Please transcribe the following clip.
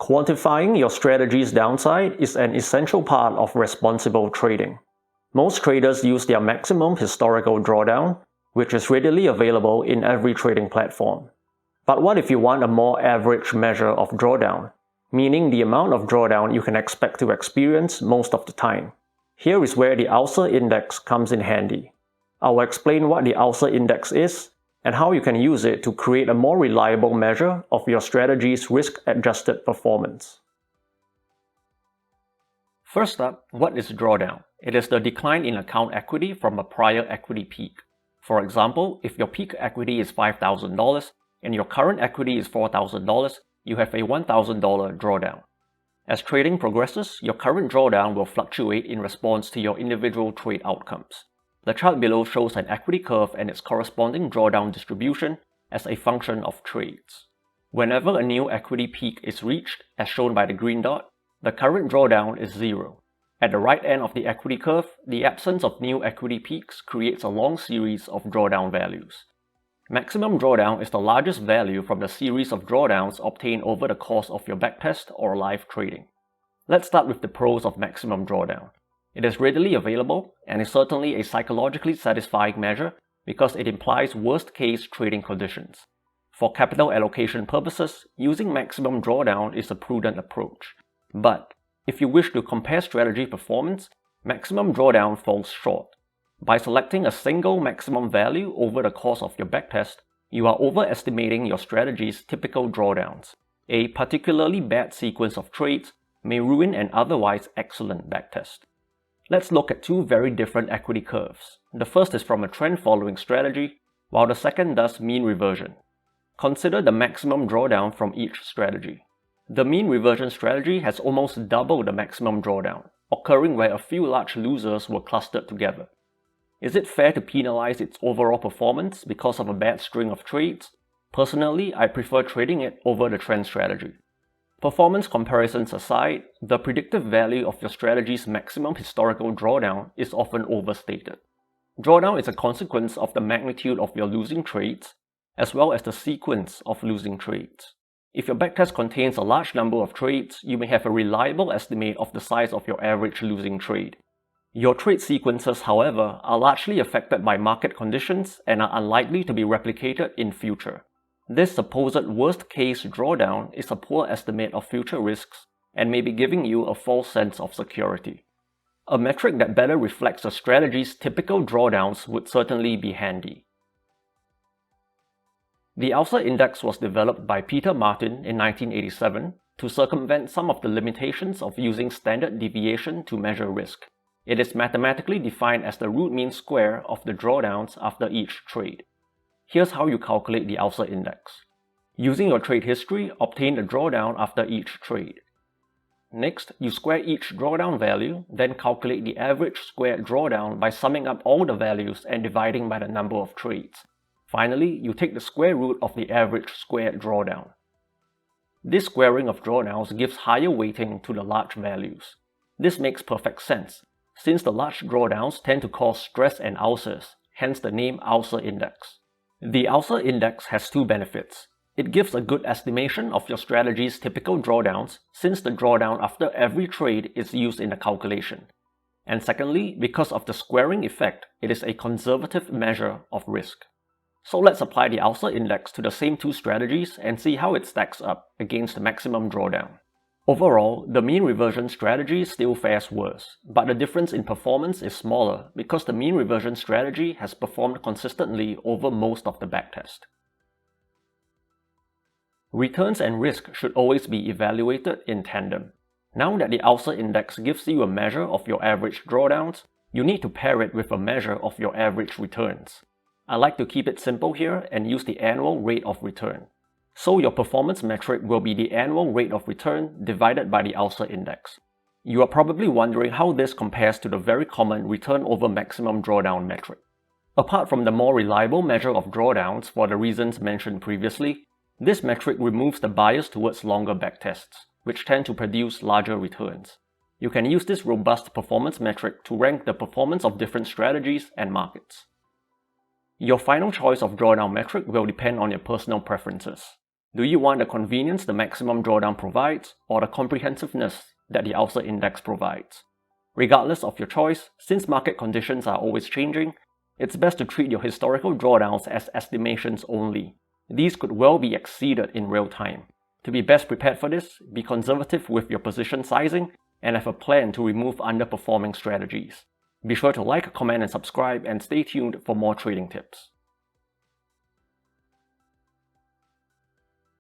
Quantifying your strategy's downside is an essential part of responsible trading. Most traders use their maximum historical drawdown, which is readily available in every trading platform. But what if you want a more average measure of drawdown, meaning the amount of drawdown you can expect to experience most of the time? Here is where the Ulcer Index comes in handy. I will explain what the Ulcer Index is and how you can use it to create a more reliable measure of your strategy's risk-adjusted performance. First up, what is drawdown? It is the decline in account equity from a prior equity peak. For example, if your peak equity is $5,000 and your current equity is $4,000, you have a $1,000 drawdown. As trading progresses, your current drawdown will fluctuate in response to your individual trade outcomes. The chart below shows an equity curve and its corresponding drawdown distribution as a function of trades. Whenever a new equity peak is reached, as shown by the green dot, the current drawdown is 0. At the right end of the equity curve, the absence of new equity peaks creates a long series of drawdown values. Maximum drawdown is the largest value from the series of drawdowns obtained over the course of your backtest or live trading. Let's start with the pros of maximum drawdown. It is readily available and is certainly a psychologically satisfying measure because it implies worst-case trading conditions. For capital allocation purposes, using maximum drawdown is a prudent approach. But if you wish to compare strategy performance, maximum drawdown falls short. By selecting a single maximum value over the course of your backtest, you are overestimating your strategy's typical drawdowns. A particularly bad sequence of trades may ruin an otherwise excellent backtest. Let's look at two very different equity curves. The first is from a trend-following strategy, while the second does mean reversion. Consider the maximum drawdown from each strategy. The mean reversion strategy has almost double the maximum drawdown, occurring where a few large losers were clustered together. Is it fair to penalize its overall performance because of a bad string of trades? Personally, I prefer trading it over the trend strategy. Performance comparisons aside, the predictive value of your strategy's maximum historical drawdown is often overstated. Drawdown is a consequence of the magnitude of your losing trades, as well as the sequence of losing trades. If your backtest contains a large number of trades, you may have a reliable estimate of the size of your average losing trade. Your trade sequences, however, are largely affected by market conditions and are unlikely to be replicated in future. This supposed worst-case drawdown is a poor estimate of future risks and may be giving you a false sense of security. A metric that better reflects a strategy's typical drawdowns would certainly be handy. The Ulcer Index was developed by Peter Martin in 1987 to circumvent some of the limitations of using standard deviation to measure risk. It is mathematically defined as the root mean square of the drawdowns after each trade. Here's how you calculate the Ulcer Index. Using your trade history, obtain the drawdown after each trade. Next, you square each drawdown value, then calculate the average squared drawdown by summing up all the values and dividing by the number of trades. Finally, you take the square root of the average squared drawdown. This squaring of drawdowns gives higher weighting to the large values. This makes perfect sense, since the large drawdowns tend to cause stress and ulcers, hence the name Ulcer Index. The Ulcer Index has two benefits. It gives a good estimation of your strategy's typical drawdowns, since the drawdown after every trade is used in the calculation. And secondly, because of the squaring effect, it is a conservative measure of risk. So let's apply the Ulcer Index to the same two strategies and see how it stacks up against the maximum drawdown. Overall, the mean reversion strategy still fares worse, but the difference in performance is smaller because the mean reversion strategy has performed consistently over most of the backtest. Returns and risk should always be evaluated in tandem. Now that the Ulcer Index gives you a measure of your average drawdowns, you need to pair it with a measure of your average returns. I like to keep it simple here and use the annual rate of return. So your performance metric will be the annual rate of return divided by the Ulcer Index. You are probably wondering how this compares to the very common return over maximum drawdown metric. Apart from the more reliable measure of drawdowns for the reasons mentioned previously, this metric removes the bias towards longer backtests, which tend to produce larger returns. You can use this robust performance metric to rank the performance of different strategies and markets. Your final choice of drawdown metric will depend on your personal preferences. Do you want the convenience the maximum drawdown provides, or the comprehensiveness that the Ulcer Index provides? Regardless of your choice, since market conditions are always changing, it's best to treat your historical drawdowns as estimations only. These could well be exceeded in real time. To be best prepared for this, be conservative with your position sizing and have a plan to remove underperforming strategies. Be sure to like, comment, and subscribe, and stay tuned for more trading tips.